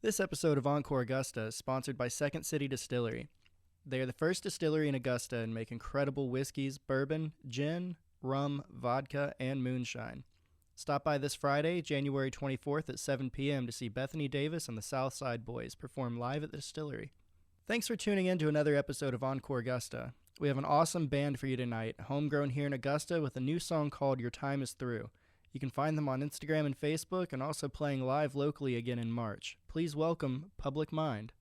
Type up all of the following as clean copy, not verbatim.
This episode of Encore Augusta is sponsored by Second City Distillery. They are the first distillery in Augusta and make incredible whiskeys, bourbon, gin, rum, vodka, and moonshine. Stop by this Friday, January 24th at 7 p.m. to see Bethany Davis and the Southside Boys perform live at the distillery. Thanks for tuning in to another episode of Encore Augusta. We have an awesome band for you tonight, homegrown here in Augusta with a new song called Your Time Is Through. You can find them on Instagram and Facebook and also playing live locally again in March. Please welcome Public Mind.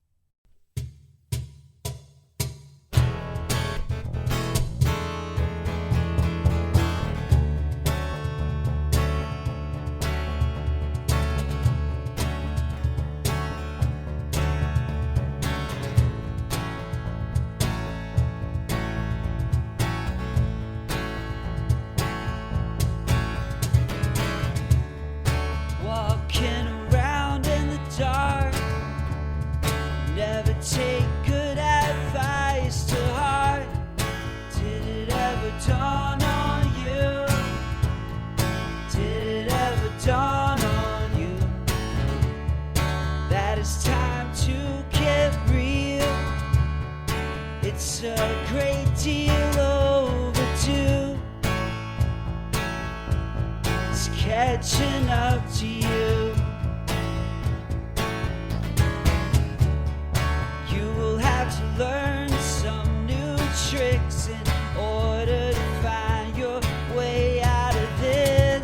It's a great deal overdue. It's catching up to you. You will have to learn some new tricks in order to find your way out of this.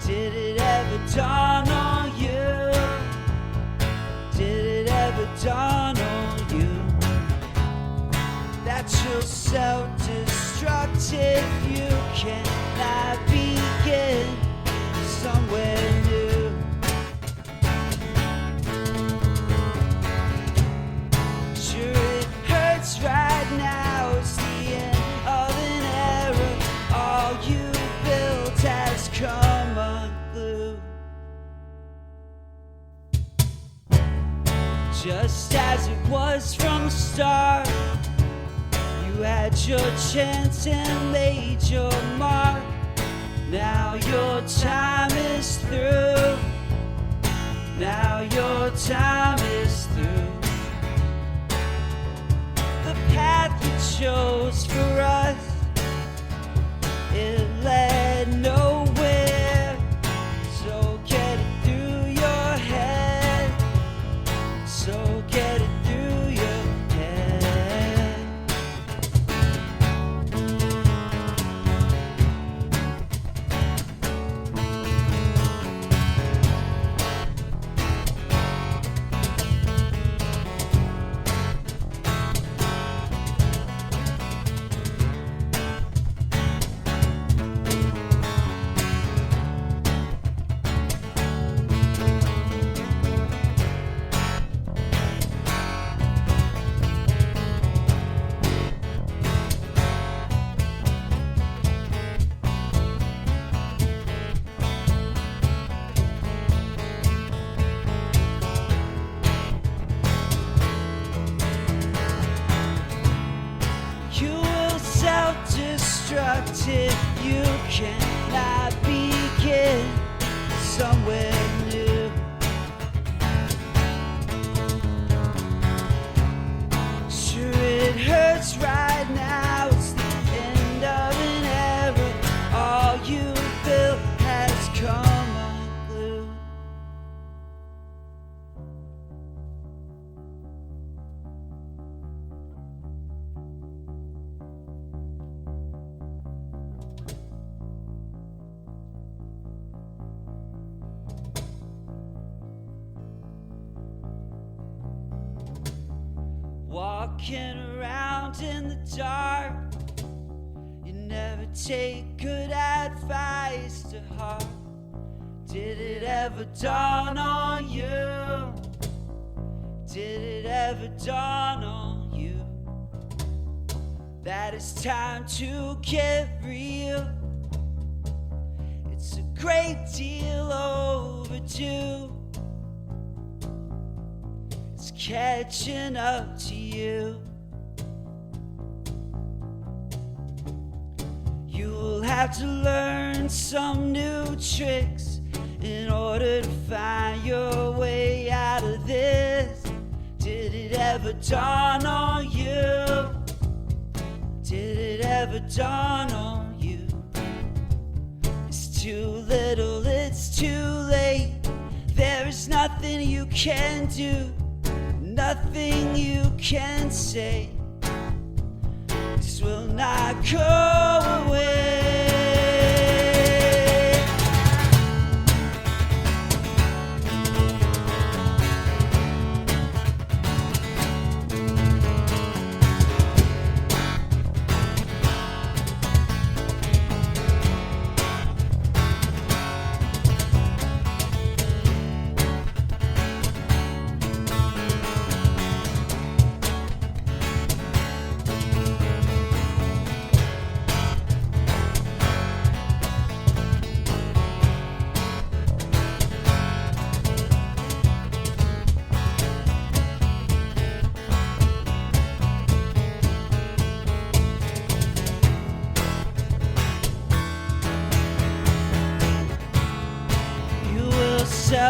Did it ever dawn on you? Did it ever dawn on you that you're self-destructive? You cannot begin somewhere new. Sure, it hurts right now. It's the end of an era. All you built has come unglued. Just as it was from the start, you had your chance and made your mark. Now your time is through. Now your time is through. The path you chose for us, it led nowhere. So get it through your head. So get it through your head. Self-destructive, you cannot begin somewhere new. Sure, it hurts right now. It's the end of an era. All you built has come unglued. Walking around in the dark, you never take good advice to heart. Did it ever dawn on you? Did it ever dawn on you that it's time to get real? It's a great deal overdue. It's catching up to you. You'll have to learn some new tricks in order to find your way out of this. ever dawn on you? Did it ever dawn on you? It's too little, it's too late. There is nothing you can do, nothing you can say. This will not go away.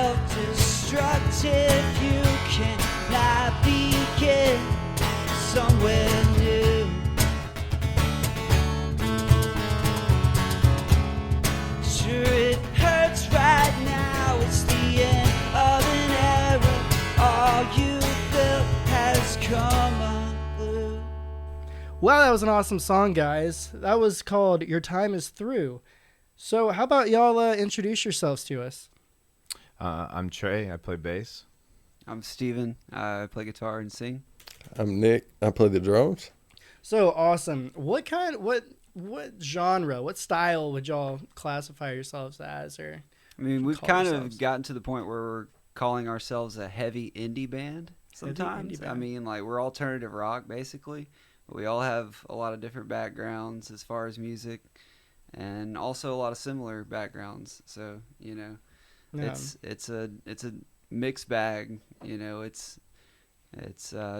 Self-destruct if you cannot begin somewhere new. Sure, it hurts right now. It's the end of an era. All you built has come unglued. Wow, that was an awesome song, guys. That was called Your Time Is Through. So how about y'all introduce yourselves to us? I'm Trey. I play bass. I'm Steven. I play guitar and sing. I'm Nick. I play the drums. So awesome. What genre, what style would y'all classify yourselves as? Or I mean, we've call kind yourselves? of gotten to the point where we're calling ourselves a heavy indie band sometimes. indie band. I mean, like, we're alternative rock, basically. But we all have a lot of different backgrounds as far as music, and also a lot of similar backgrounds. So, you know, Yeah. it's a mixed bag. You know, it's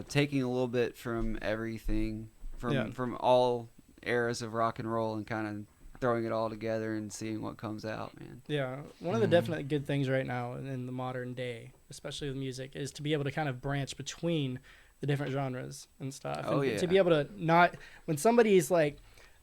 taking a little bit from everything, from all eras of rock and roll, and kind of throwing it all together and seeing what comes out, man. Yeah, one of the definite good things right now in the modern day, especially with music, is to be able to kind of branch between the different genres and stuff. Oh, and yeah. To be able to not, when somebody's like,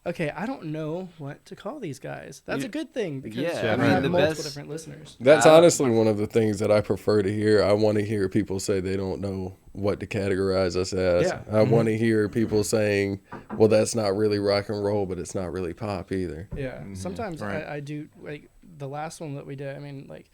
okay, I don't know what to call these guys. That's a good thing because Yeah, I we mean, have the multiple best- different listeners. That's honestly one of the things that I prefer to hear. I want to hear people say they don't know what to categorize us as. Yeah. I want to hear people saying, well, that's not really rock and roll, but it's not really pop either. Yeah, sometimes Right. I do, like the last one that we did, I mean, like,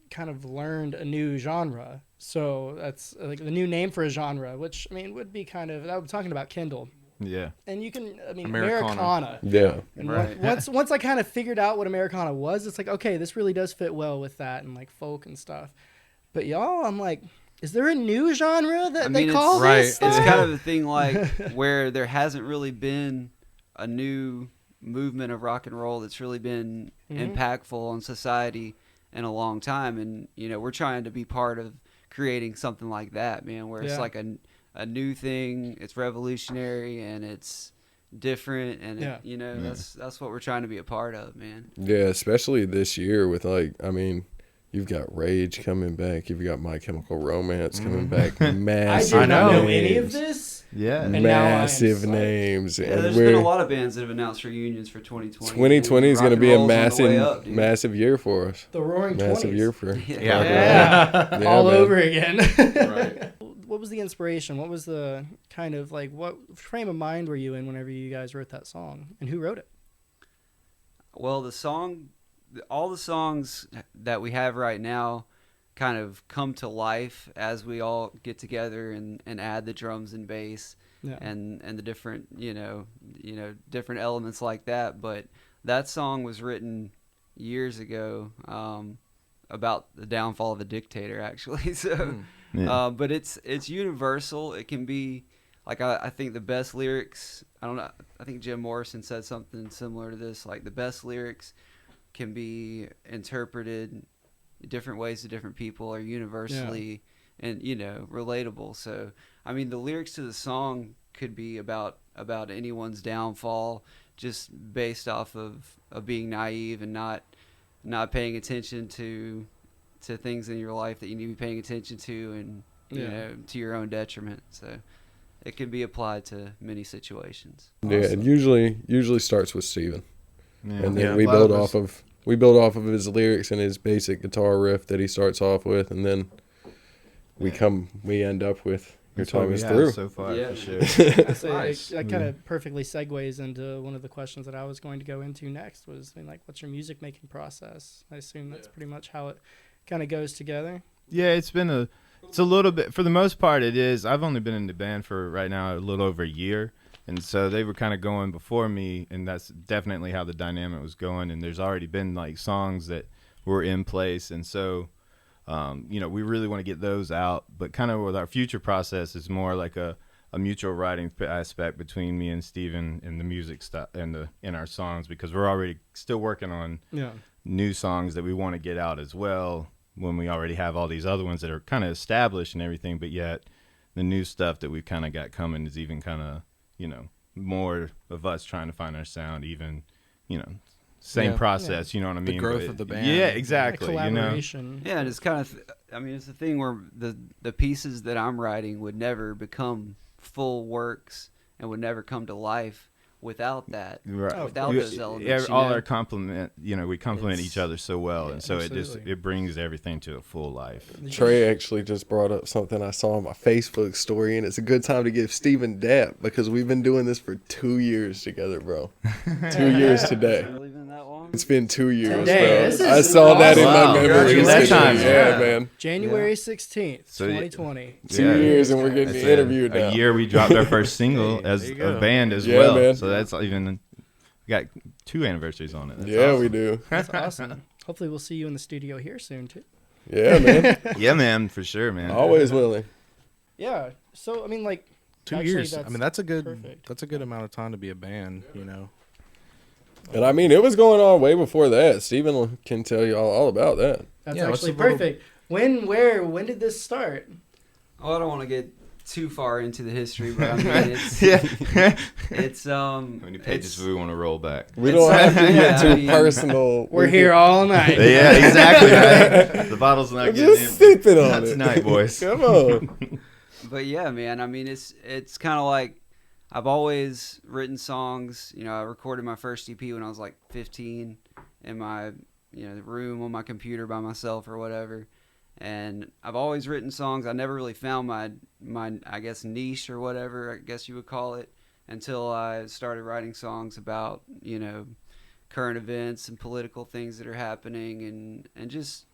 kind of learned a new genre. So that's like the new name for a genre, which, I mean, would be kind of, I'm talking about Kindle. Yeah. And you can, I mean, Americana. Americana. Yeah. And Right. once I kind of figured out what Americana was, it's like, okay, this really does fit well with that and like folk and stuff. But y'all, I'm like, is there a new genre that they call it's- right, this? It's stuff? kind of a thing like where there hasn't really been a new movement of rock and roll that's really been impactful on society in a long time, and you know, we're trying to be part of creating something like that, man, where it's Yeah. like a new thing, it's revolutionary and it's different, and Yeah. it, you know, that's what we're trying to be a part of, man. Yeah, especially this year with like, I mean, you've got Rage coming back. You've got My Chemical Romance coming back. I Massive did not know names. any of this. Yeah. And now I am Massive psyched. names. Yeah, And there's been a lot of bands that have announced reunions for 2020. 2020 is Rock going to and be a roll's on the way up, dude. massive year for us. The Roaring Massive 20s. year for Yeah. Yeah. Yeah, All man. over again. Right. What was the inspiration? What was the kind of like, what frame of mind were you in whenever you guys wrote that song? And who wrote it? Well, all the songs that we have right now kind of come to life as we all get together and add the drums and bass Yeah. and the different, you know, different elements like that. But that song was written years ago, about the downfall of a dictator, actually. So, Yeah. but it's universal. It can be like, I think the best lyrics, I don't know, I think Jim Morrison said something similar to this, like the best lyrics can be interpreted different ways to different people, are universally and, you know, relatable. So I mean, the lyrics to the song could be about anyone's downfall, just based off of being naive and not paying attention to things in your life that you need to be paying attention to, and you Yeah. know, to your own detriment. So it can be applied to many situations. Yeah, it usually starts with Steven. Yeah. And then Yeah, we a lot build of off of his lyrics and his basic guitar riff that he starts off with, and then we end up with Your That's what Time we Is have Through. so far, Yeah. for sure. That kind of perfectly segues into one of the questions that I was going to go into next was, I mean, like, what's your music making process? I assume that's pretty much how it kind of goes together. Yeah, it's a little bit, for the most part it is. I've only been in the band for right now a little over a year, and so they were kind of going before me, and that's definitely how the dynamic was going, and there's already been like songs that were in place, and so you know, we really want to get those out, but kind of with our future process is more like a mutual writing aspect between me and Steven and the music stuff and in our songs, because we're already still working on new songs that we want to get out as well, when we already have all these other ones that are kind of established and everything, but yet the new stuff that we've kind of got coming is even kind of, you know, more of us trying to find our sound, even, you know, same process, you know what I mean? The growth of the band. Yeah, exactly. Collaboration. Yeah, and it's kind of, I mean, it's the thing where the pieces that I'm writing would never become full works and would never come to life without that, Right. without those elements. Yeah, you all know? our complement, you know, we complement It's- each other so well, and so absolutely. it brings everything to a full life. Trey actually just brought up something I saw on my Facebook story, and it's a good time to give Steven dap because we've been doing this for 2 years together, bro. 2 years today. Really been that long? It's been 2 years, Today. bro. This I is saw that in awesome. my Wow. memories. Look at that time. Yeah, Yeah. man. January 16th, So, 2020. 2 Yeah. years, and we're getting That's interviewed now. a year we dropped our first single as there a you go. band as Yeah, well. man. So that's even, we got 2 anniversaries on it. That's Yeah, awesome. we do. That's awesome. Hopefully we'll see you in the studio here soon, too. Yeah, man. Yeah, man, for sure, man. Always willing. Yeah. So, I mean, like, 2 actually, years. I mean, that's a good perfect. that's a good amount of time to be a band, you know. And I mean, it was going on way before that. Steven can tell you all about that. That's Yeah, what's actually the little- perfect. When did this start? Oh, I don't want to get too far into the history, but I mean, it's Yeah. it's How many pages do we want to roll back? We don't have to Yeah, get I too mean- personal. We're here all night. Yeah, exactly. Right? The bottle's not getting Just empty. sipping on Not it. tonight, boys. Come on. But yeah, man, I mean, it's kind of like I've always written songs. You know, I recorded my first EP when I was like 15 in my room on my computer by myself or whatever. And I've always written songs. I never really found my I guess niche or whatever, I guess you would call it, until I started writing songs about, you know, current events and political things that are happening and just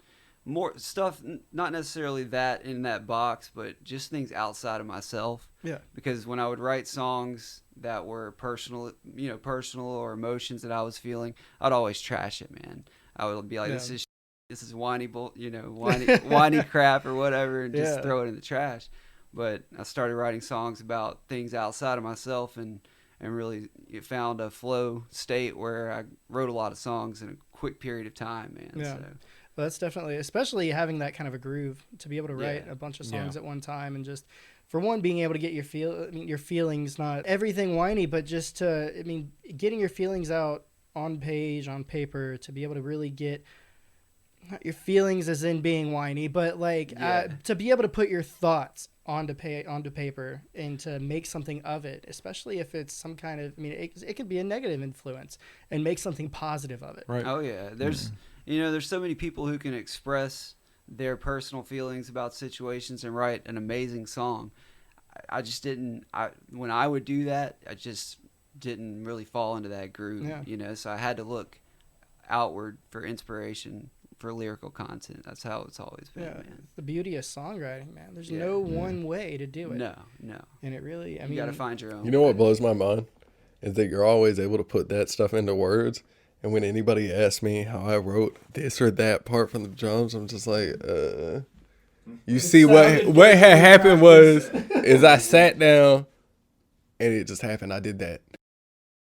more stuff, not necessarily that in that box, but just things outside of myself. Yeah. Because when I would write songs that were personal or emotions that I was feeling, I'd always trash it, man. I would be like, this is whiny whiny crap or whatever, and just throw it in the trash. But I started writing songs about things outside of myself and really found a flow state where I wrote a lot of songs in a quick period of time, man. Yeah. So. Well, that's definitely, especially having that kind of a groove to be able to write a bunch of songs at one time, and just for one, being able to get your feelings, not everything whiny, but just getting your feelings out on paper, to be able to really get not your feelings as in being whiny, but to be able to put your thoughts onto paper and to make something of it, especially if it's some kind of, it could be a negative influence, and make something positive of it. Right. Oh yeah, there's there's so many people who can express their personal feelings about situations and write an amazing song. I just didn't. When I would do that, I just didn't really fall into that groove. Yeah. So I had to look outward for inspiration for lyrical content. That's how it's always been, man. The beauty of songwriting, man. There's no one way to do it. No. And it really, You got to find your own. You know what blows my mind is that you're always able to put that stuff into words. And when anybody asks me how I wrote this or that part from the drums, I'm just like, you see what had happened is I sat down and it just happened. I did that.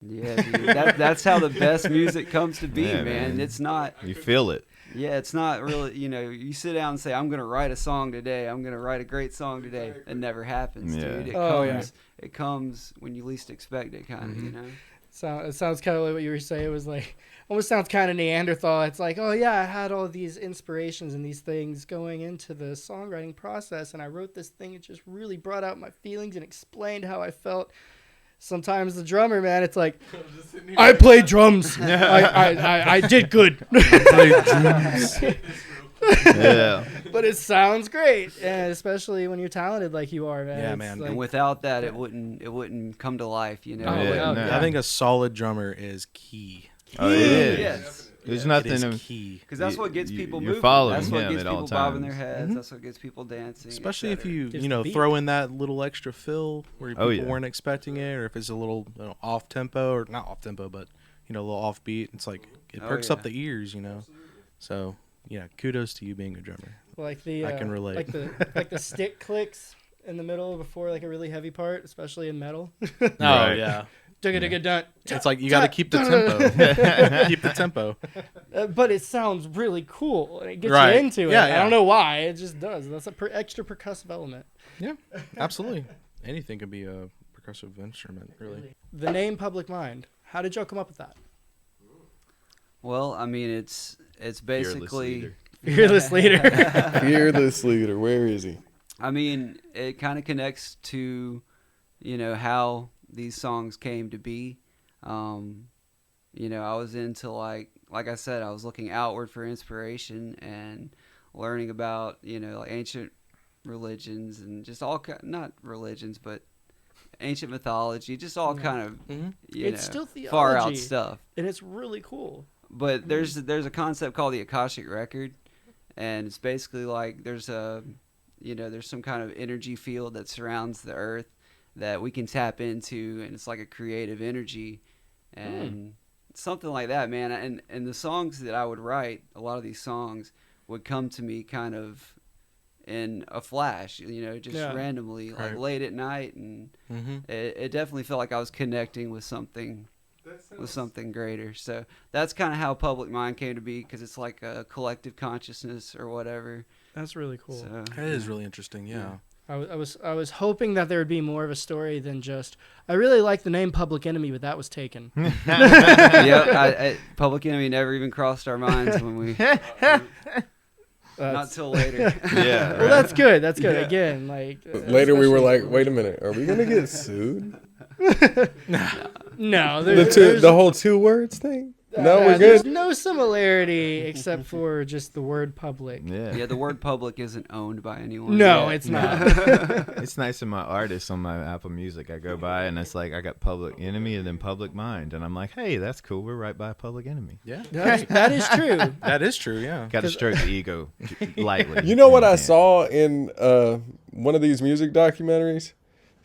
Yeah, dude. That's how the best music comes to be, Yeah, man. It's not. You feel it. Yeah, it's not really, you sit down and say, I'm going to write a song today. I'm going to write a great song today. It never happens, Yeah. dude. It comes when you least expect it, kind of, So it sounds kind of like what you were saying. It was like almost sounds kind of Neanderthal. It's like, oh yeah, I had all these inspirations and these things going into the songwriting process, and I wrote this thing. It just really brought out my feelings and explained how I felt. Sometimes the drummer, man, it's like, I played drums. I did good. Yeah. But it sounds great, and especially when you're talented like you are, man. Yeah, It's man. like- And without that, it wouldn't come to life, you know. Oh, Yeah, no. Having a solid drummer is key. Oh, it is. Yes. There's It nothing. is key. Because that's what gets people you're moving. following That's what him gets at all people bobbing their times. heads. Mhm. That's what gets people dancing. Especially if etc. you Gives you the know beat. throw in that little extra fill where people Oh, yeah. weren't expecting it, or if it's a little off tempo or not off tempo, but a little off beat. It's like it Oh, perks yeah. up the ears, So yeah, kudos to you being a drummer. like the I can relate. like the stick clicks in the middle before like a really heavy part, especially in metal. Right. yeah, Dun. it's like you got to keep the tempo. Keep the tempo. But it sounds really cool and it gets Right. you into it. Yeah, I yeah. don't know why, it just does. That's a extra percussive element. Yeah, absolutely. Anything could be a percussive instrument, really. The name Public Mind. How did y'all come up with that? Well, I mean, it's basically. Fearless leader. Fearless leader. Where is he? I mean, it kind of connects to, how these songs came to be. I was into like I said, I was looking outward for inspiration and learning about, like ancient religions and just all not religions, but ancient mythology, just all kind of, It's still far out theology. stuff. And it's really cool. But there's a concept called the Akashic Record, and it's basically like there's some kind of energy field that surrounds the earth that we can tap into, and it's like a creative energy and something like that, man. And the songs that I would write, a lot of these songs would come to me kind of in a flash, just randomly, like Right. late at night, and Mm-hmm. it definitely felt like I was connecting with something greater. So that's kind of how Public Mind came to be, because it's like a collective consciousness or whatever. That's really cool. So, That is really interesting. Yeah. I was hoping that there would be more of a story than just I really like the name Public Enemy, but that was taken. yeah, Public Enemy never even crossed our minds when we not till later. Yeah. Well, right. that's good. That's good. Yeah. Again, like Later we were especially- like, wait a minute, are we gonna get sued? no, The whole 2 words thing? No, we're there's good. no similarity except for just the word public. Yeah. Yeah, the word public isn't owned by anyone. No, yet. it's not. It's nice in my artists on my Apple Music. I go by and it's like I got Public Enemy and then Public Mind, and I'm like, hey, that's cool. We're right by Public Enemy. Yeah. That is true. That is true. Yeah. Got to stroke the ego lightly. You know what I Yeah. saw in one of these music documentaries?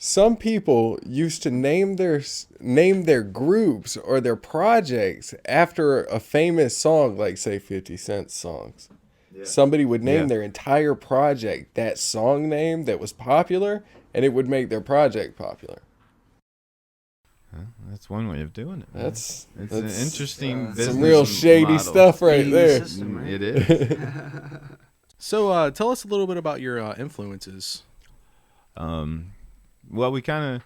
Some people used to name their groups or their projects after a famous song, like say 50 Cent's songs. Yeah. Somebody would name Yeah. their entire project that song name that was popular, and it would make their project popular. Well, that's one way of doing it. man. That's It's an interesting business some real shady model. stuff right Beating the there. system, right? It is. So tell us a little bit about your influences. Well, we kind of,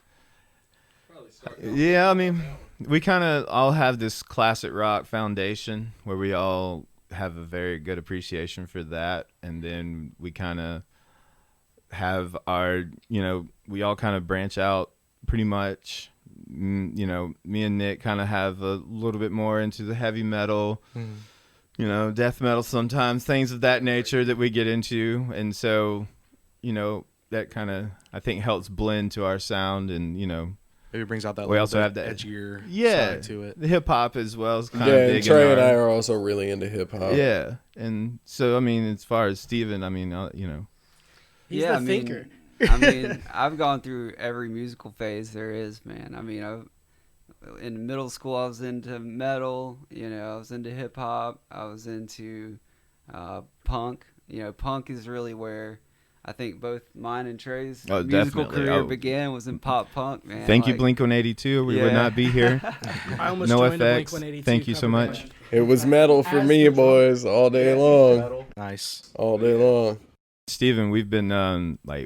yeah, I mean, we kind of all have this classic rock foundation where we all have a very good appreciation for that. And then we kind of have our, we all kind of branch out pretty much. Me and Nick kind of have a little bit more into the heavy metal, death metal sometimes, things of that nature that we get into. And so, that kind of, I think, helps blend to our sound, and Maybe brings out that We little also bit have that- edgier side to it. the hip hop as well is kind Yeah, of and big. Trey in and our- I are also really into hip hop. Yeah, and so I mean, as far as Steven, I mean, He's Yeah, the I mean, thinker. I've gone through every musical phase there is, man. I mean, in middle school, I was into metal. I was into hip hop. I was into punk. Punk is really where I think both mine and Trey's Oh, musical definitely. career Oh. began, was in pop punk, man. thank you, Like, Blink-182. We would Yeah. not be here. I almost No joined a FX. Blink-182 Thank you so cover much. band. It was metal for As me, the drum- boys, all day long. Nice. All day long. Steven, we've been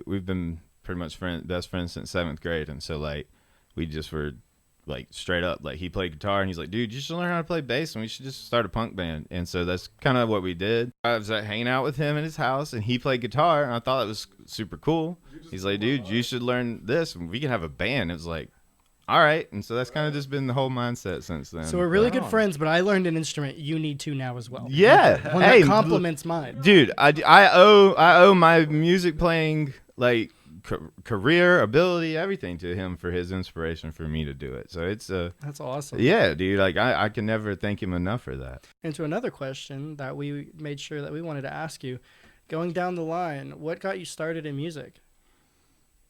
we've been pretty much best friends since 7th grade, and so we just were like straight up, like he played guitar and he's like, dude, you should learn how to play bass and we should just start a punk band. And so that's kind of what we did. I was hanging out with him in his house and he played guitar and I thought it was super cool. He's like, dude, you should learn this and we can have a band. It was like, all right. And so that's kind of just been the whole mindset since then. So we're really good friends, but I learned an instrument you need to now as well. Yeah. One Hey, that complements mine. dude, I owe my music playing like career, ability, everything to him for his inspiration for me to do it. So it's That's awesome. yeah, dude, like I can never thank him enough for that. And to another question that we made sure that we wanted to ask you, going down the line, what got you started in music?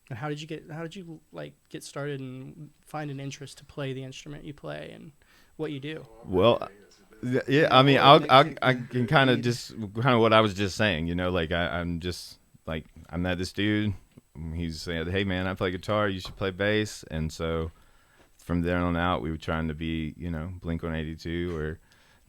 And how did you get started and find an interest to play the instrument you play and what you do? Well, yeah, I mean, I can kind of what I was just saying, you know, like I'm just like I met this dude. He's saying, hey man, I play guitar, you should play bass. And so from there on out, we were trying to be, you know, Blink-182 or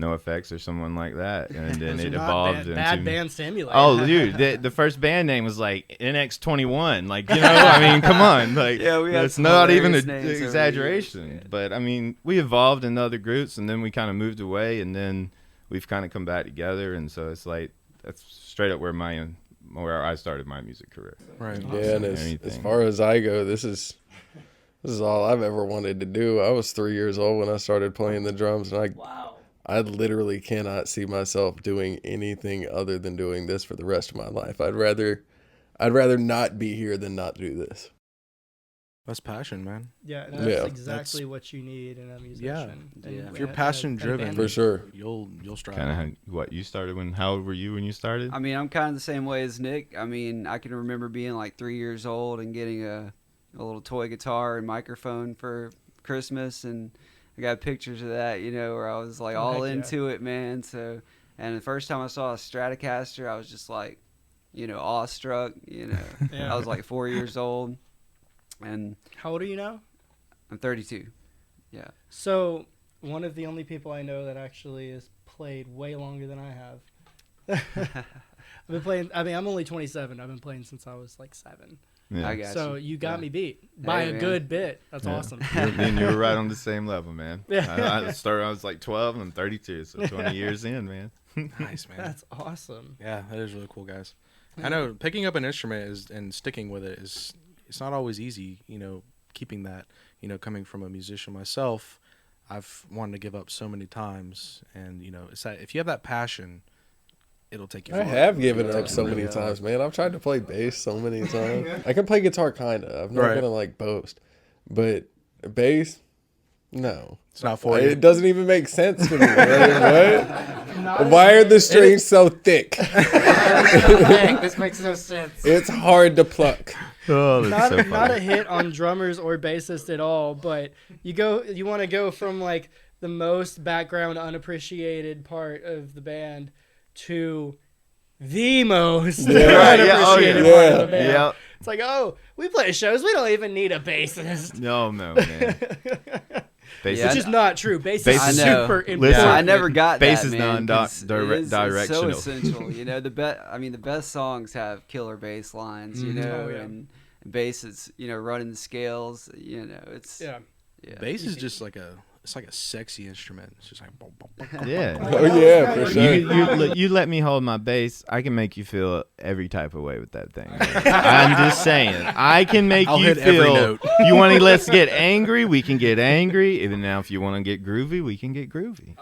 NoFX or someone like that. And then it evolved into Bad Band Simulator. Oh, dude, the first band name was like NX21. Like, you know, I mean, come on. Like, Yeah, we had that's some not even hilarious an names over the years. exaggeration. But, I mean, we evolved in other groups, and then we kind of moved away, and then we've kind of come back together. And so it's like, that's straight up where I started my music career. Right. Yeah, and as far as I go, this is all I've ever wanted to do. I was 3 years old when I started playing the drums, and I literally cannot see myself doing anything other than doing this for the rest of my life. I'd rather not be here than not do this. That's passion, man. Yeah, that's Yeah. exactly what you need in a musician. Yeah. And- If you're and- passion and driven, band. For sure. you'll strive. Kind of what you started how old were you when you started? I mean, I'm kind of the same way as Nick. I mean, I can remember being like 3 years old and getting a little toy guitar and microphone for Christmas, and I got pictures of that, you know, where I was like all Heck yeah. into it, man. So, and the first time I saw a Stratocaster, I was just like, you know, awestruck. You know, Yeah. I was like 4 years old, and How old are you now? I'm 32. Yeah. So one of the only people I know that actually has played way longer than I have. I've been playing. I mean, I'm only 27. I've been playing since I was like 7. Yeah. I got So you. you got Yeah. me beat by Hey, a man. good bit. That's Yeah. awesome. Me and you were right on the same level, man. Yeah. I started, I was like 12 and I'm 32, so 20 years in, man. Nice, man. That's awesome. Yeah, that is really cool, guys. I know picking up an instrument and sticking with it it's not always easy, you know, keeping that, you know, coming from a musician myself, I've wanted to give up so many times, and you know, it's that if you have that passion, it'll take you I far. have given up so many times, man. I've tried to play bass so many times. I can play guitar, kind of. I'm not Right. going to, like, boast. But bass, no. It's not for you. It doesn't even make sense to me. What? Why are the strings so thick? This makes no sense. It's hard to pluck. Oh, that's so Not a funny. hit on drummers or bassists at all, but you want to go from like the most background unappreciated part of the band to the most Yeah, yeah, oh, unappreciated yeah. part of the band. Yeah. It's like, oh, we play shows, we don't even need a bassist. No, man. Bass Yeah, Which is, is not true. Bass Bass is is- I know. super Listen, important. I never got bass that, is man, 'cause it's so directional. essential. You know, the best songs have killer bass lines. You know, Oh, yeah. and bass is, you know, running the scales. You know, it's Yeah. Bass is just like a sexy instrument. It's just like boom, boom, boom, boom. Yeah. Oh, yeah, for sure. You let me hold my bass, I can make you feel every type of way with that thing. I'm just saying, I can make I'll you hit every feel. note. You want to let's get angry, we can get angry. Even now, if you want to get groovy, we can get groovy.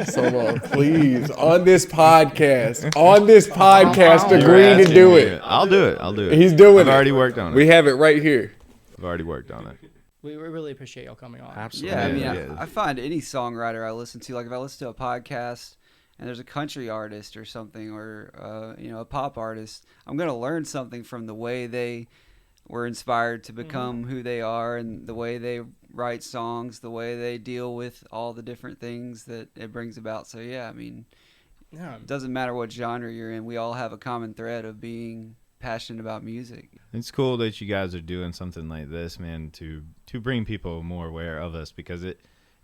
So, please, on this podcast, agree You're to asking do me it. I'll do it. I'll do it. He's doing I've it. already worked on it. We have it right here. I've already worked on it. We really appreciate y'all coming on. Absolutely. Yeah, I mean, Yeah. I find any songwriter I listen to, like if I listen to a podcast and there's a country artist or something, or you know, a pop artist, I'm gonna learn something from the way they were inspired to become who they are, and the way they write songs, the way they deal with all the different things that it brings about. So yeah, I mean, Yeah. it doesn't matter what genre you're in, we all have a common thread of being passionate about music. It's cool that you guys are doing something like this, man, to bring people more aware of us, because it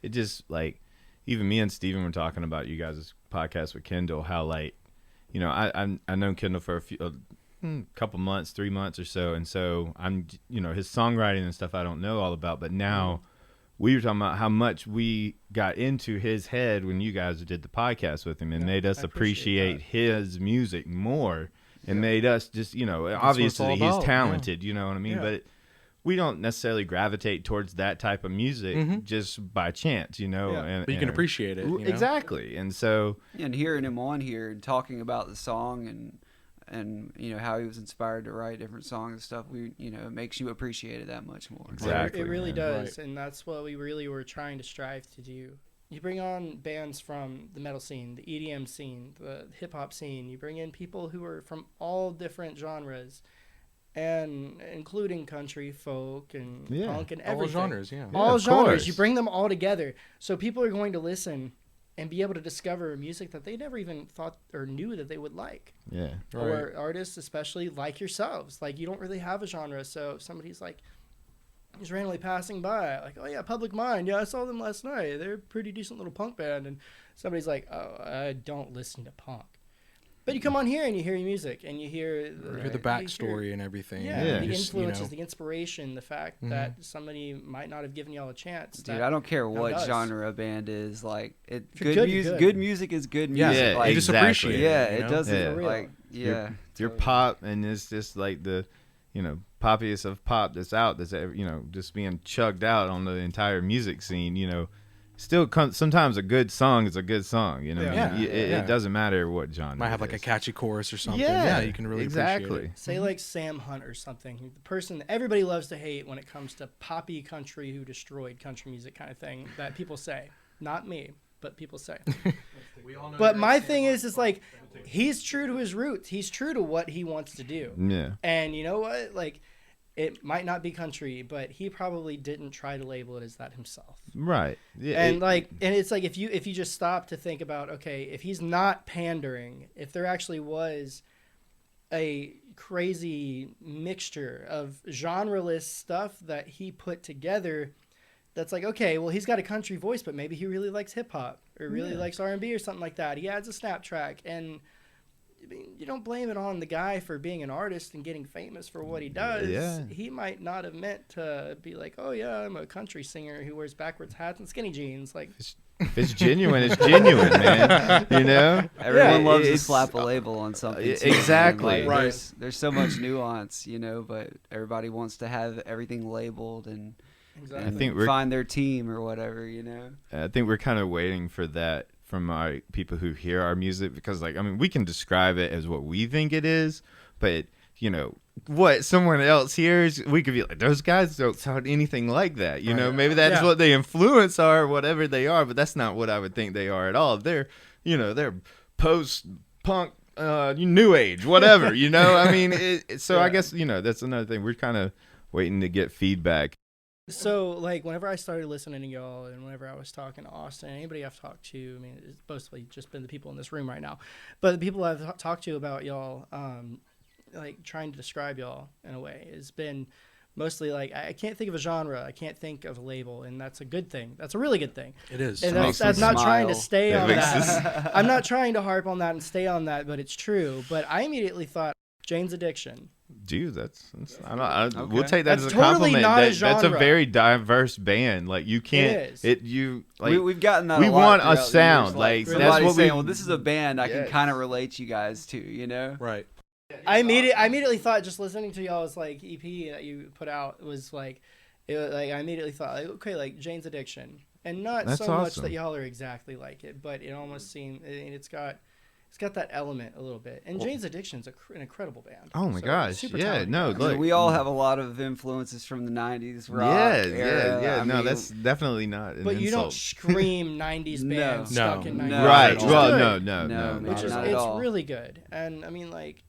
just, like, even me and Steven were talking about you guys' podcast with Kendall, how, like, you know, I known Kendall for a couple months, 3 months or so, and so I'm, you know, his songwriting and stuff I don't know all about, but now we were talking about how much we got into his head when you guys did the podcast with him, and made us I appreciate appreciate his music more, and Yeah. made us just, you know, what it's obviously all he's about, talented, you know what I mean? Yeah. But we don't necessarily gravitate towards that type of music just by chance, you know. Yeah. And, But you can appreciate it. You know? Exactly. And so, And hearing him on here and talking about the song and you know how he was inspired to write different songs and stuff, it makes you appreciate it that much more. Exactly. It really man. does, and that's what we really were trying to strive to do. You bring on bands from the metal scene, the EDM scene, the hip hop scene. You bring in people who are from all different genres, and including country, folk, and Yeah. punk, and All everything. genres, yeah. Yeah, All of genres. course. You bring them all together, so people are going to listen and be able to discover music that they never even thought or knew that they would like. yeah. Right. Or artists, especially like yourselves. Like, you don't really have a genre, so if somebody's like, just randomly passing by, like, oh yeah, Public Mind, yeah, I saw them last night, they're a pretty decent little punk band, and somebody's like, oh, I don't listen to punk. But you come on here and you hear your music, and you hear You hear the backstory and everything. yeah, Yeah. the Just, influences, the inspiration, the fact that somebody might not have given y'all a chance. Dude, that I don't care now what does. genre a band is. Like, you're good good, you're music. good. Good music is good Yeah, music. Yeah, like, you just exactly. appreciate yeah, it. you it know? doesn't Yeah. like You're- You're pop, and it's just like the, you know, poppiest of pop that's out, that's, you know, just being chugged out on the entire music scene, you know. Still, sometimes a good song is a good song, you know. Yeah. I mean, Yeah. it doesn't matter what genre. Might have it like a is. catchy chorus or something. Yeah, you can really exactly. appreciate it. Say like Sam Hunt or something, the person that everybody loves to hate when it comes to poppy country who destroyed country music kind of thing that people say. Not me, but people say. But my thing is like, he's true to his roots. He's true to what he wants to do. Yeah. And you know what? Like, it might not be country, but he probably didn't try to label it as that himself. Right. Yeah, And and it's like, if you just stop to think about, okay, if he's not pandering, if there actually was a crazy mixture of genre-less stuff that he put together, that's like, okay, well, he's got a country voice, but maybe he really likes hip-hop or really likes R&B or something like that. He adds a snap track, and I mean, you don't blame it on the guy for being an artist and getting famous for what he does. Yeah. He might not have meant to be like, oh yeah, I'm a country singer who wears backwards hats and skinny jeans. Like, if it's genuine, it's genuine, man. You know? everyone Yeah, loves to it's- slap a label on something. too, exactly. man. Like, Right. there's so much nuance, but everybody wants to have everything labeled and, exactly. I think we're- find their team or whatever. I think we're kind of waiting for that from our people who hear our music, because, like, I mean, we can describe it as what we think it is, but, you know, what someone else hears, we could be like, those guys don't sound anything like that. You know, maybe that's what they influence are, or whatever they are, but that's not what I would think they are at all. They're, you know, they're post-punk, new age, whatever, you know? I mean, I guess, you know, that's another thing. We're kind of waiting to get feedback. So, like, whenever I started listening to y'all and whenever I was talking to Austin, anybody I've talked to, I mean, it's mostly just been the people in this room right now, but the people I've talked to about y'all, like, trying to describe y'all in a way, has been mostly like, I can't think of a genre, I can't think of a label, and that's a good thing. That's a really good thing. It is. And makes that's me not trying to smile. stay It on makes that. I'm not trying to harp on that and stay on that, but it's true. But I immediately thought, Jane's Addiction. Dude, we'll Okay. take that That's as a totally compliment. not a That's a genre. very diverse band. Like, you can't. It is. We've gotten that. we a lot want a throughout the years, sound, like, that's somebody what saying, we- well, this is a band I can Yes. kind of relate you guys to. Right. I immediately thought, just listening to y'all's like EP that you put out, was like, I immediately thought, like, okay, like Jane's Addiction, and not That's so much awesome. that y'all are exactly like it, but it almost seemed, and it's got that element a little bit. And Jane's Addiction's an incredible band. Oh my So, gosh. super Yeah, talented no, guys. look. We all have a lot of influences from the '90s rock era. Yeah. I No, mean, that's definitely not an But you don't insult. scream 90s No. band stuck No. in No. 90s. Right. It's Well, good. no, man, Which is, not at it's all. really good. And I mean, like,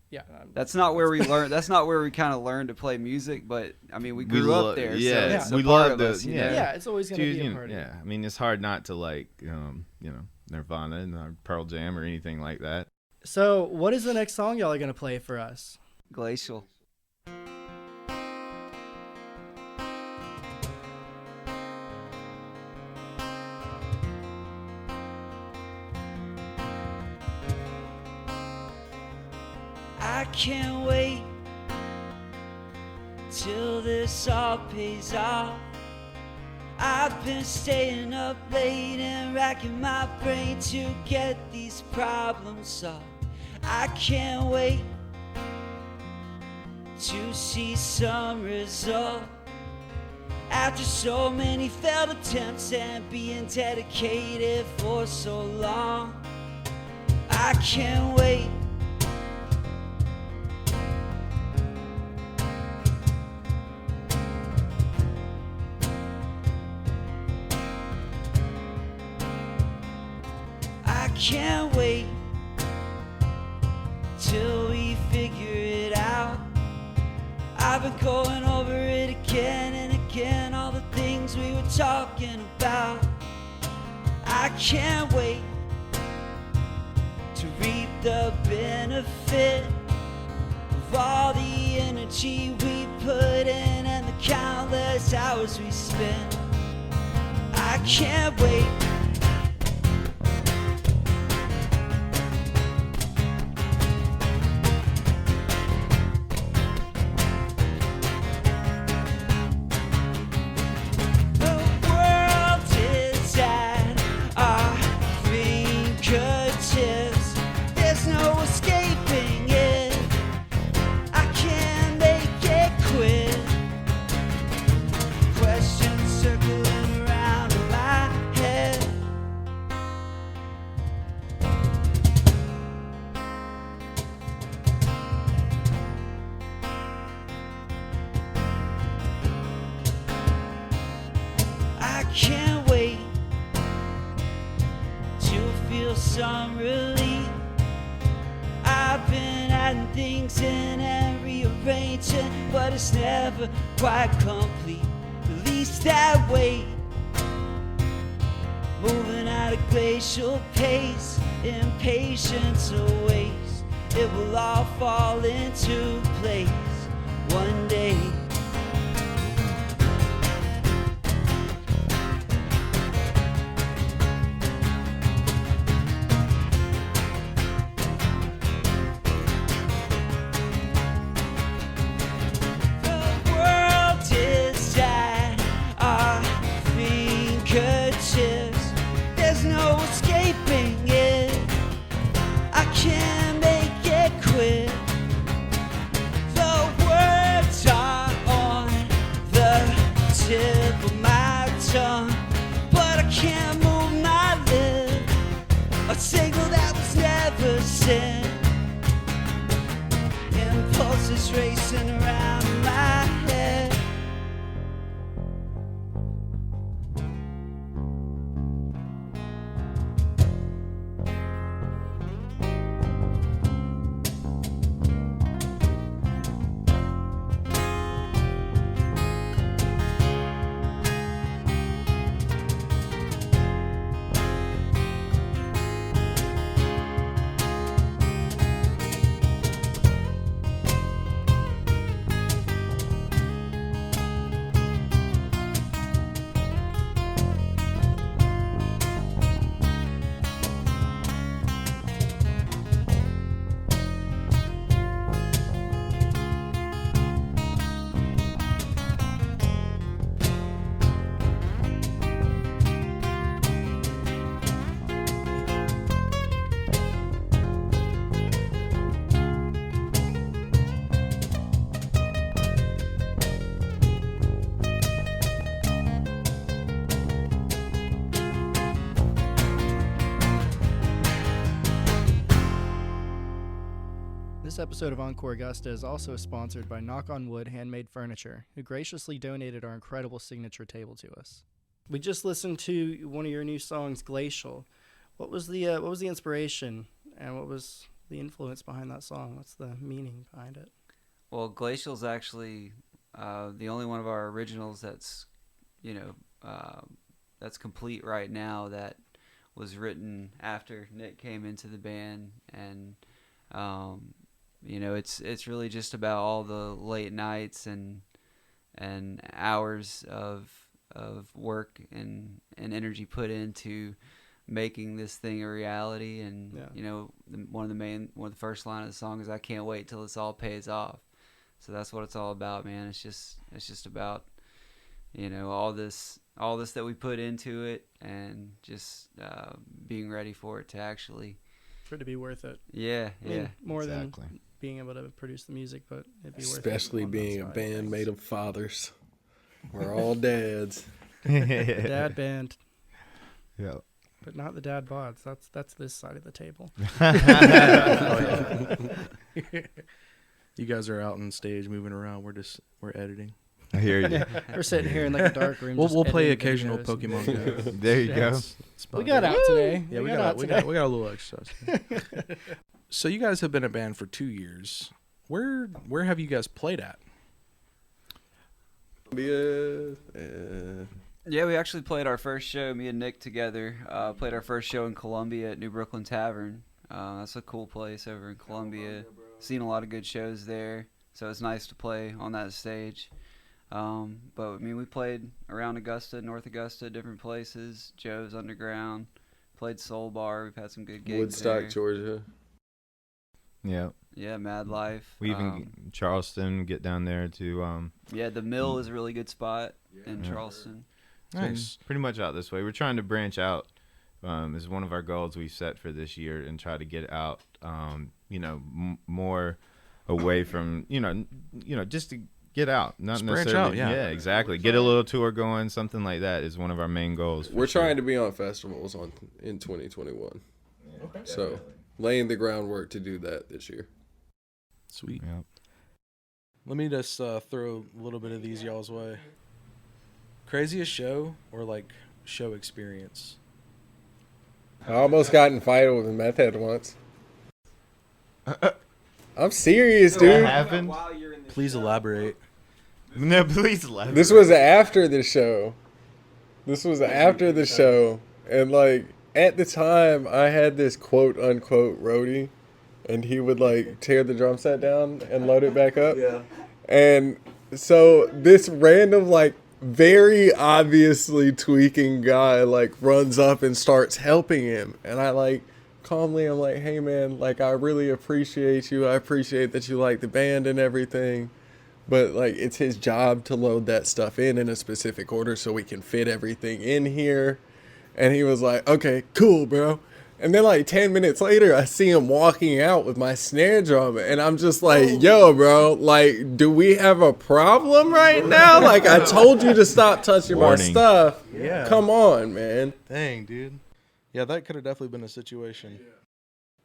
yeah. That's not where we learned. That's not where we kind of learned to play music. But I mean, we grew up there. Yeah, so it's we a part love of the us, yeah. Yeah, it's always going to Dude, be a part of it. yeah. I mean, it's hard not to like, you know, Nirvana and Pearl Jam or anything like that. So, what is the next song y'all are going to play for us? Glacial. I can't wait till this all pays off. I've been staying up late and racking my brain to get these problems solved. I can't wait to see some result. After so many failed attempts and being dedicated for so long, I can't wait. I can't wait till we figure it out. I've been going over it again and again, all the things we were talking about. I can't wait to reap the benefit of all the energy we put in and the countless hours we spent. I can't wait. Can't wait to feel some relief. I've been adding things in and rearranging, but it's never quite complete. Release that weight, moving at a glacial pace. Impatience awaits, it will all fall into place one day. There's no escaping it. I can't make it quit. The words are on the tip of my tongue, but I can't move my lip. A signal that was never sent. Impulses racing around my head. This episode of Encore Augusta is also sponsored by Knock on Wood Handmade Furniture, who graciously donated our incredible signature table to us. We just listened to one of your new songs, Glacial. What was the inspiration, and what was the influence behind that song? What's the meaning behind it? Well, Glacial's actually the only one of our originals that's, that's complete right now, that was written after Nick came into the band. And it's really just about all the late nights and hours of work and energy put into making this thing a reality. And one of the first line of the song is, "I can't wait till this all pays off." So that's what it's all about, man. It's just about all this all this that we put into it, and just being ready for it to actually. For it to be worth it. Yeah, I mean, yeah. more Exactly. than being able to produce the music, but it'd be worth it. Especially on that being a side of band things. made of fathers. We're all dads. The dad band, Yeah. but not the dad bods. That's this side of the table. You guys are out on stage moving around. We're editing. I hear you. We're sitting here in like a dark room. We'll just play editing occasional videos. Pokemon Go. There you go. It's We about got it. out today. Yeah, we got a little exercise. So you guys have been a band for 2 years. Where have you guys played at? Yeah, we actually played our first show, me and Nick together, played our first show in Columbia at New Brooklyn Tavern. That's a cool place over in Columbia. Seen a lot of good shows there, so it's nice to play on that stage. But, I mean, we played around Augusta, North Augusta, different places. Joe's Underground, played Soul Bar. We've had some good gigs Woodstock, there. Georgia. Yeah. Yeah, Mad Life. We even Charleston get down there to Yeah, the Mill is a really good spot in Yeah. Charleston. Nice. pretty much out this way. We're trying to branch out. Is one of our goals we set for this year, and try to get out. More away from just to get out, not Just branch necessarily. out, yeah. Yeah, exactly. Get a little tour going, something like that is one of our main goals. We're trying to be on festivals in 2021. Okay. So laying the groundwork to do that this year. Sweet. Yeah. Let me just throw a little bit of these y'all's way. Craziest show or like show experience? I almost got in a fight with a meth head once. I'm serious, What dude. happened? Please elaborate. No, please elaborate. This was after the show. And like at the time I had this quote unquote roadie, and he would like tear the drum set down and load it back up. Yeah. And so this random like very obviously tweaking guy like runs up and starts helping him, and I like calmly I'm like, hey man, like I really appreciate you. I appreciate that you like the band and everything. But, like, it's his job to load that stuff in a specific order so we can fit everything in here. And he was like, okay, cool, bro. And then, like, 10 minutes later, I see him walking out with my snare drum. And I'm just like, yo, bro, like, do we have a problem right now? Like, I told you to stop touching my Warning. stuff. Yeah. Come on, man. Dang, dude. Yeah, that could have definitely been a situation.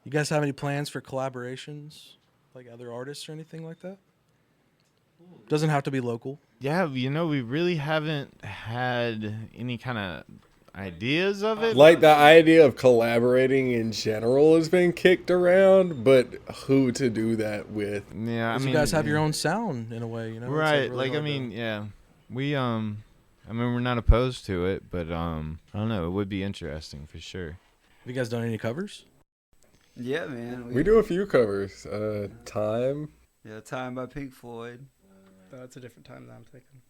You guys have any plans for collaborations? Like other artists or anything like that? Doesn't have to be local. Yeah, we really haven't had any kind of ideas of it. Like, the idea of collaborating in general has been kicked around, but who to do that with? Yeah, I 'Cause mean, you guys have your own sound in a way, you know? It's, right? really Like, I hard mean, to- yeah, we I mean, we're not opposed to it, but I don't know. It would be interesting for sure. Have you guys done any covers? Yeah, man. We do a few covers. Time. Yeah, Time by Pink Floyd. That's a different time that I'm thinking.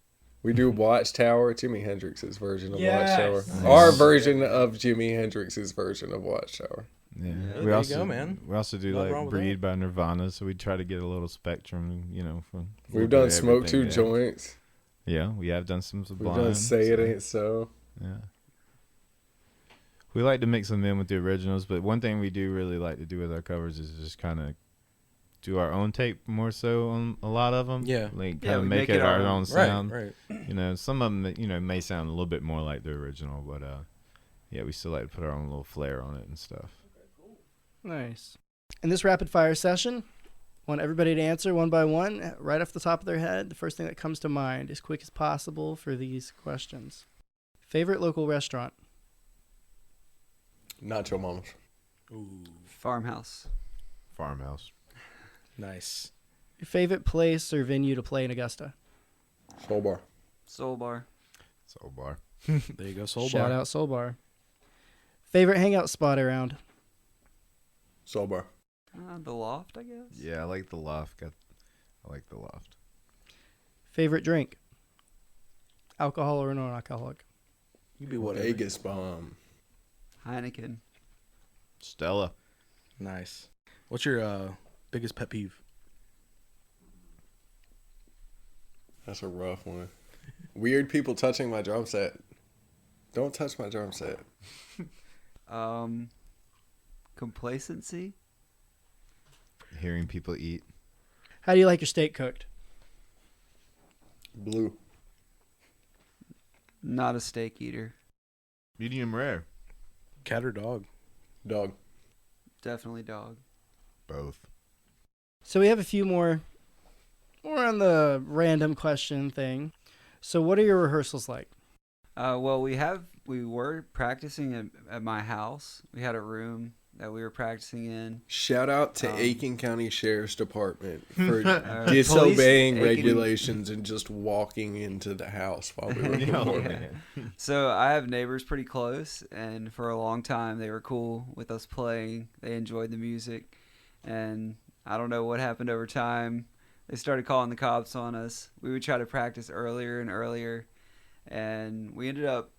We do Watchtower, Jimi Hendrix's version of Yes. Watchtower. Nice. Our version of Jimi Hendrix's version of Watchtower. Yeah, there we you also go, man. we also do Nothing wrong like with Breed by Nirvana, so we try to get a little spectrum, from. We've done everything Smoke Two there. Joints. Yeah, we have done some We've Sublime. done Say It so, Ain't So. Yeah. We like to mix them in with the originals, but one thing we do really like to do with our covers is just kind of do our own take more so on a lot of them. Yeah. Like Yeah, kind of we make it our own sound. Right. Some of them, may sound a little bit more like the original, but yeah, we still like to put our own little flair on it and stuff. Nice. In this rapid fire session, I want everybody to answer one by one, right off the top of their head. The first thing that comes to mind, as quick as possible for these questions. Favorite local restaurant? Nacho Mamas. Ooh, Farmhouse. Farmhouse. nice. Your favorite place or venue to play in Augusta? Soul Bar. Soul Bar. Soul Bar. There you go, Soul Shout Bar. out Soul Bar. Favorite hangout spot around? Soul Bar. The Loft, I guess. Yeah, I like the loft. I like the loft. Favorite drink? Alcohol or non-alcoholic? You be whatever. Vegas Bomb. Heineken. Stella. Nice. What's your biggest pet peeve? That's a rough one. Weird people touching my drum set. Don't touch my drum set. Complacency. Hearing people eat. How do you like your steak cooked? Blue. Not a steak eater. Medium rare. Cat or dog? Dog. Definitely dog. Both. So we have a few more on the random question thing. So what are your rehearsals like? Well, we were practicing at my house. We had a room that we were practicing in. Shout out to Aiken County Sheriff's Department for Police- disobeying Aiken- regulations and just walking into the house while we were performing. So I have neighbors pretty close, and for a long time they were cool with us playing. They enjoyed the music, and I don't know what happened over time. They started calling the cops on us. We would try to practice earlier and earlier, and we ended up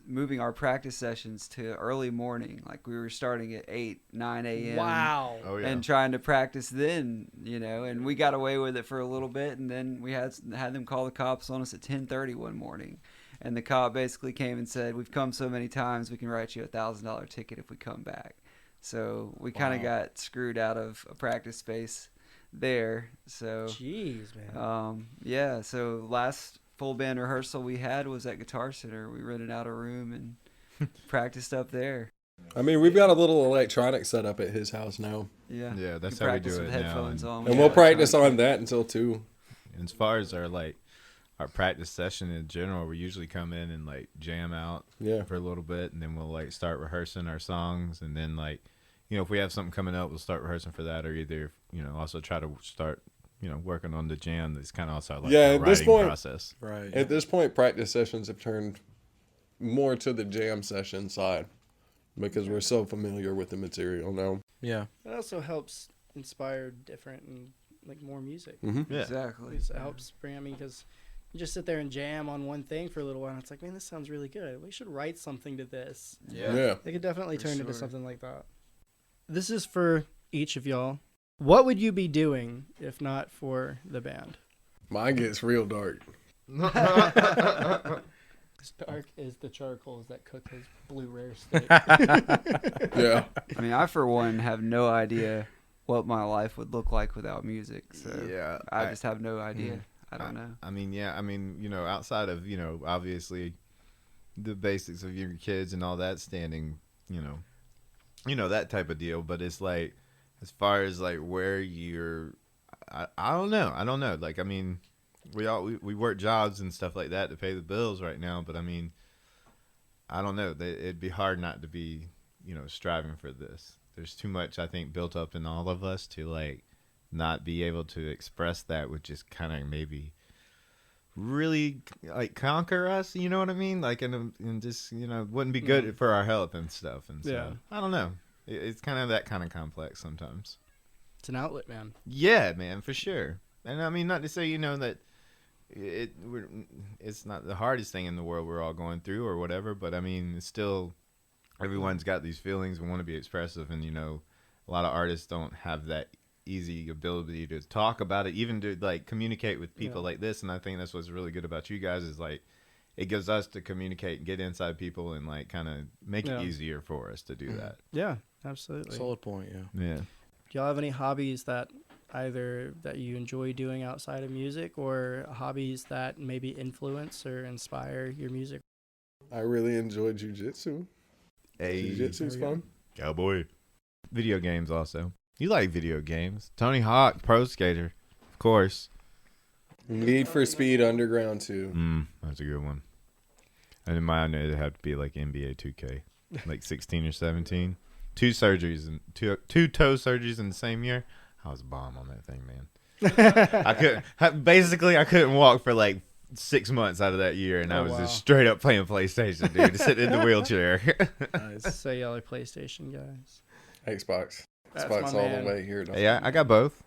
moving our practice sessions to early morning. Like we were starting at 8, 9 a.m. Wow. Oh yeah. And trying to practice then, and we got away with it for a little bit, and then we had them call the cops on us at 10:30 one morning, and the cop basically came and said, "We've come so many times, we can write you $1,000 ticket if we come back." So we kind of got screwed out of a practice space there. So Jeez, man. yeah. So last full band rehearsal we had was at Guitar Center. We rented out a room and practiced up there. I mean, we've got a little electronic setup at his house now. Yeah. Yeah, that's You how we practice do with it now. headphones on. And We we'll got practice electronic- on that until 2. As far as our practice session in general, we usually come in and jam out Yeah. for a little bit, and then we'll start rehearsing our songs, and then if we have something coming up, we'll start rehearsing for that, or either also try to start working on the jam. That's kind of also Yeah, the at this writing point- process. Right. At this point, practice sessions have turned more to the jam session side because we're so familiar with the material now. Yeah. It also helps inspire different and more music. Mm-hmm. Yeah. Exactly. It helps bring. Because you just sit there and jam on one thing for a little while. And it's like, man, this sounds really good. We should write something to this. Yeah. They could definitely For turn into sure. something like that. This is for each of y'all. What would you be doing if not for the band? Mine gets real dark. As dark as the charcoals that cook his blue rare steak. Yeah. I mean, I for one have no idea what my life would look like without music. So Yeah, I just have no idea. I don't know. I mean, outside of obviously the basics of your kids and all that standing, that type of deal. But it's as far as where you're, I don't know. I mean, we work jobs and stuff like that to pay the bills right now. But I mean, I don't know. It'd be hard not to be, striving for this. There's too much, I think, built up in all of us to not be able to express that, which is kind of maybe really conquer us. You know what I mean? And just wouldn't be good for our health and stuff. And so Yeah. I don't know. It's kind of that kind of complex sometimes. It's an outlet, man. Yeah, man, for sure. And I mean, not to say that it's not the hardest thing in the world we're all going through or whatever, but I mean, it's still everyone's got these feelings and want to be expressive, and a lot of artists don't have that easy ability to talk about it, even to communicate with people like this. And I think that's what's really good about you guys is it gives us to communicate and get inside people and kind of make it easier for us to do that. Yeah, absolutely. Solid point. Yeah. Yeah. Do y'all have any hobbies that either that you enjoy doing outside of music, or hobbies that maybe influence or inspire your music? I really enjoy jujitsu. Hey, Jiu-jitsu's fun. cowboy. Video games also. You like video games. Tony Hawk, Pro Skater, of course. Need for Speed Underground 2. That's a good one. And in mine, it'd have to be NBA 2K, 16 or 17. Two surgeries and two toe surgeries in the same year. I was a bomb on that thing, man. I couldn't walk for 6 months out of that year, and I was just straight up playing PlayStation, dude, sitting in the wheelchair. So y'all are PlayStation guys. Xbox. That's Xbox my all man. the way here. Dog. Yeah, I got both.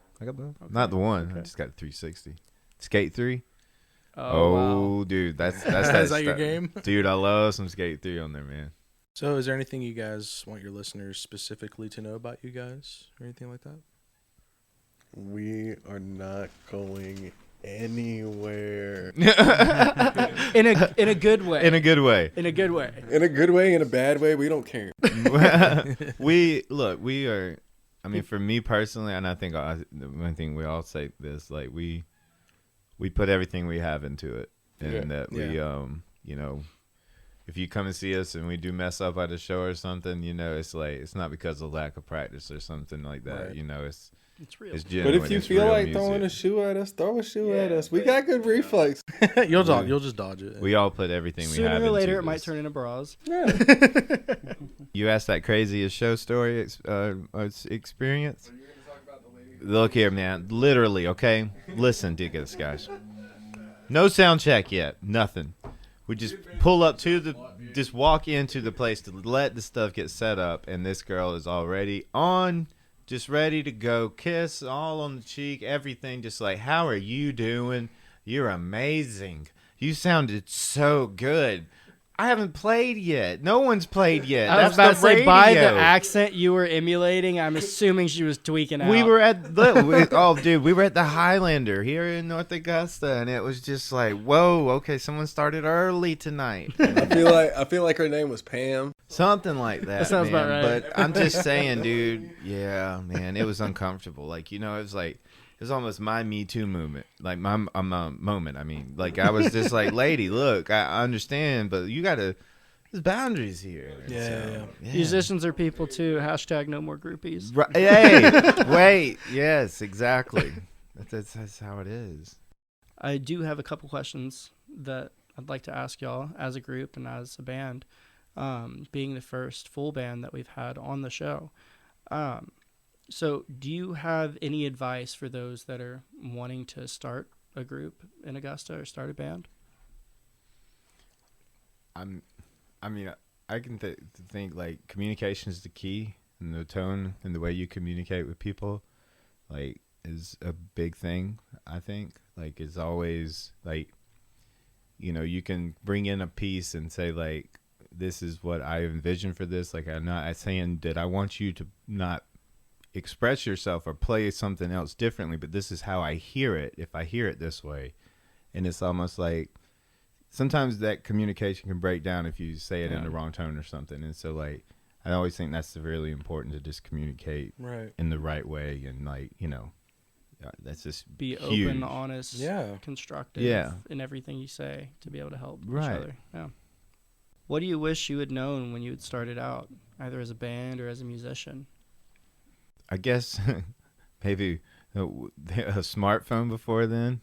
Not the one. Okay. I just got the 360. Skate 3. Oh, wow. Dude, that's Is that your game? Dude, I love some Skate 3 on there, man. So, is there anything you guys want your listeners specifically to know about you guys or anything like that? We are not going Anywhere. in a good way. In a good way. In a good way. In a good way, in a bad way, we don't care. we are. I mean, for me personally, and I think the one thing we all say this, like we put everything we have into it, and that we, you know, if you come and see us and we do mess up at a show or something, you know, it's like it's not because of lack of practice or something like that. Right. You know, it's real. It's But genuine. if you It's feel real like music. throwing a shoe at us, throw a shoe at us. We got good reflex. You'll just dodge it. We all put everything we have Sooner or into later, it this. might turn into bras. You asked that craziest show story experience. Look here, man. Literally, okay? Listen, dig this, guys. No sound check yet. Nothing. We just pull up just walk into the place to let the stuff get set up, and this girl is already on, just ready to go. Kiss all on the cheek, everything. Just like, how are you doing? You're amazing. You sounded so good. I haven't played yet. No one's played yet. I was That's about to the say, by the radio. accent you were emulating, I'm assuming she was tweaking out. We were at we were at the Highlander here in North Augusta, and it was just like, whoa, okay, someone started early tonight. I feel like her name was Pam. Something like that. That sounds man. about right. But I'm just saying, dude, yeah, man, it was uncomfortable. Like, you know, it was like, it was almost my Me Too movement. Like, my moment, I mean. Like, I was just like, lady, look, I understand, but you got to, there's boundaries here. Yeah. Musicians are people too. # no more groupies. Right. Hey, wait. Yes, exactly. That's how it is. I do have a couple questions that I'd like to ask y'all as a group and as a band, being the first full band that we've had on the show. So do you have any advice for those that are wanting to start a group in Augusta or start a band? I can think like communication is the key, and the tone and the way you communicate with people, like, is a big thing. I think, like, it's always like, you know, you can bring in a piece and say like, this is what I envision for this. Like, I'm not saying that I want you to not express yourself or play something else differently, but this is how I hear it. If I hear it this way, and it's almost like, sometimes that communication can break down if you say it in the wrong tone or something. And so, like, I always think that's really important to just communicate in the right way. And, like, you know, that's just Be huge. open, honest, constructive in everything you say to be able to help each other. Yeah. What do you wish you had known when you had started out, either as a band or as a musician? I guess maybe a smartphone before then,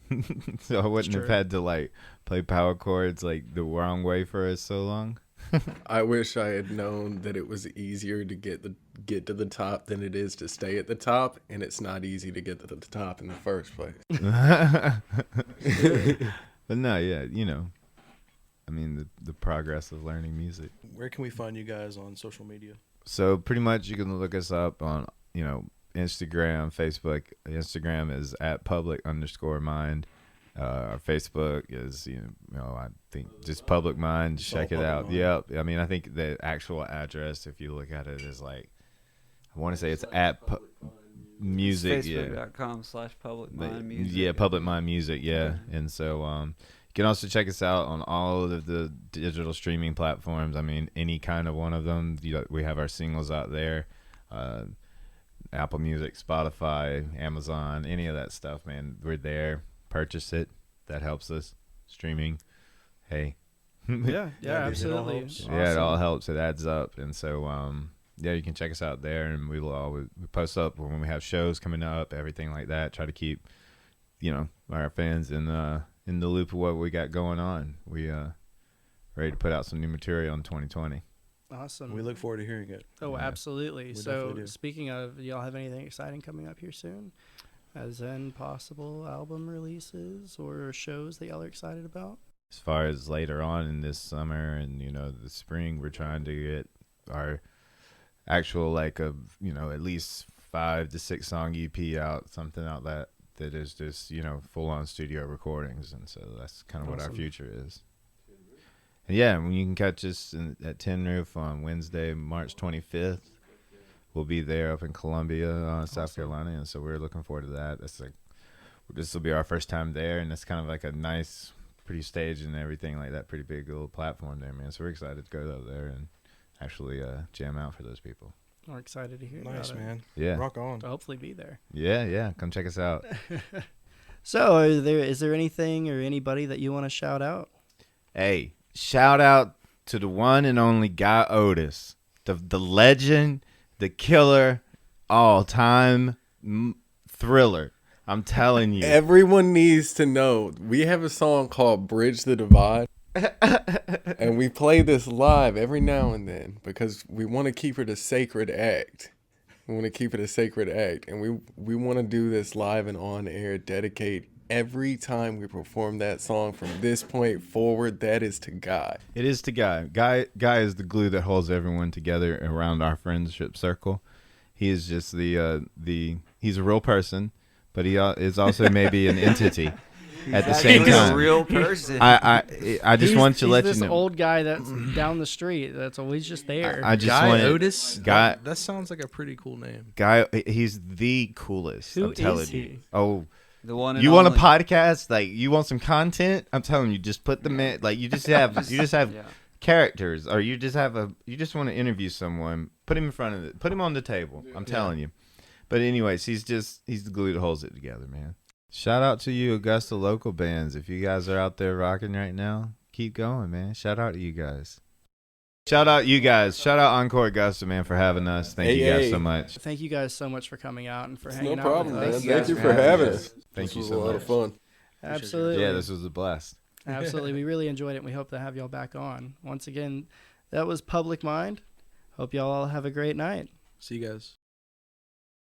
so I wouldn't have had to like play power chords like the wrong way for us so long. I wish I had known that it was easier to get to the top than it is to stay at the top, and it's not easy to get to the top in the first place. But no, yeah, you know, I mean the progress of learning music. Where can we find you guys on social media? So pretty much you can look us up on, you know, Instagram, Facebook. Instagram is @public_mind. Our Facebook is, you know, I think just Public Mind. Check it out. Yep. I mean, I think the actual address, if you look at it, is like, I want to say it's @music. Facebook.com/publicmindmusic. Yeah, Public Mind Music. Yeah. And so, you can also check us out on all of the digital streaming platforms. I mean, any kind of one of them. We have our singles out there. Apple Music, Spotify, Amazon, any of that stuff, man. We're there. Purchase it. That helps us. Streaming. Hey. Yeah, absolutely. Yeah, it all helps. It adds up. And so, yeah, you can check us out there, and we post up when we have shows coming up, everything like that. Try to keep, you know, our fans in the loop of what we got going on. We ready to put out some new material in 2020. Awesome. We look forward to hearing it. Oh, absolutely. We So definitely do. speaking of, do y'all have anything exciting coming up here soon? As in possible album releases or shows that y'all are excited about? As far as later on in this summer and, you know, the spring, we're trying to get our actual, like, you know, at least 5 to 6 song EP out, something out that is just, you know, full on studio recordings. And so that's kind of what our future is. And yeah, when you can catch us at Tin Roof on Wednesday, March 25th. We'll be there up in Columbia, South Carolina, and so we're looking forward to that. That's like, this will be our first time there, and it's kind of like a nice, pretty stage and everything like that. Pretty big little platform there, man. So we're excited to go out there and actually jam out for those people. We're excited to hear Nice, about it. man. Yeah. Rock on. To hopefully be there. Yeah. Come check us out. So, is there anything or anybody that you want to shout out? Hey, shout out to the one and only Guy Otis, the legend, the killer, all-time thriller. I'm telling you. Everyone needs to know we have a song called Bridge the Divide. And we play this live every now and then because we want to keep it a sacred act. We want to keep it a sacred act. And we want to do this live and on air, dedicate every time we perform that song from this point forward. That is to Guy. It is to Guy. Guy is the glue that holds everyone together around our friendship circle. He is just he's a real person, but he is also maybe an entity. At the same He's time, a real person. I just want to let you He's know. this old guy that's down the street that's always just there. I just Guy want Otis? Guy, That sounds like a pretty cool name. Guy, he's the coolest. Who I'm telling is you. he? Oh, The one and you want a only. podcast? Like you want some content? I'm telling you, just put them in. Like you just have Yeah. characters, or you just want to interview someone. Put him in front of it. Put him on the table. I'm telling you. But anyways, he's the glue that holds it together, man. Shout out to you, Augusta local bands. If you guys are out there rocking right now, keep going, man. Shout out to you guys. Shout out you guys. Shout out Encore Augusta, man, for having us. Thank you guys so much. Thank you guys so much for coming out and for It's hanging no out problem, with man. us. Thank you for having us. Thank This you was so a lot much. of fun. Absolutely. Yeah, this was a blast. Absolutely. We really enjoyed it, and we hope to have y'all back on. Once again, that was Public Mind. Hope y'all all have a great night. See you guys.